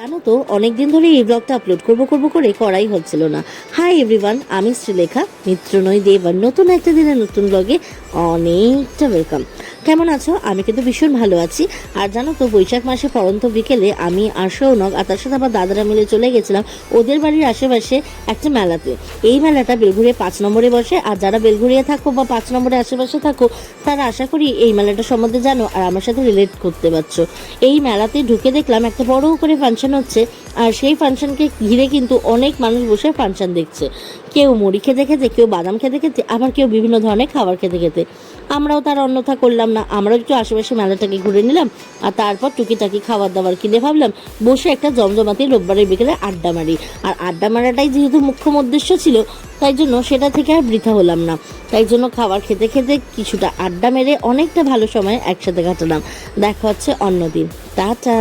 জানো তো অনেকদিন ধরে এই ব্লগটা আপলোড করবো করে করাই হচ্ছিল না। হাই এভরিওয়ান, আমি শ্রীলেখা মিত্রনয় দেবার নতুন একটা দিনের নতুন ব্লগে অনেকটা ওয়েলকাম। কেমন আছো? আমি কিন্তু ভীষণ ভালো আছি। আর জানো তো বৈশাখ মাসে পড়ন্ত বিকেলে আমি আর সৌনক আর তার সাথে আবার দাদারা মিলে চলে গেছিলাম ওদের বাড়ির আশেপাশে একটা মেলাতে। এই মেলাটা বেলঘুরিয়া 5 নম্বরে বসে। আর যারা বেলঘুরিয়া থাকো বা 5 নম্বরের আশেপাশে থাকো তারা আশা করি এই মেলাটা সম্বন্ধে জানো আর আমার সাথে রিলেট করতে পারছো। এই মেলাতে ঢুকে দেখলাম একটা বড় করে ফাংশন হচ্ছে। আর সেই ফাংশনকে ঘিরে কিন্তু অনেক মানুষ বসে ফাংশন দেখছে। কেউ মুড়ি খেতে খেতে, কেউ বাদাম খেতে খেতে, আবার কেউ বিভিন্ন ধরনের খাবার খেতে খেতে। আমরাও তার অন্যথা করলাম না, আমরাও একটু আশেপাশে মেলাটাকে ঘুরে নিলাম। আর তারপর টুকিটাকি খাবার দাবার কিনে ভাবলাম বসে একটা জমজমাতি রোববারের বিকেলে আড্ডা মারি। আর আড্ডা মারাটাই যেহেতু মুখ্য উদ্দেশ্য ছিল, তাই জন্য সেটা থেকে আর বৃথা হলাম না। তাই জন্য খাবার খেতে খেতে কিছুটা আড্ডা মেরে অনেকটা ভালো সময় একসাথে কাটালাম। দেখা হচ্ছে অন্যদিন। টাটা।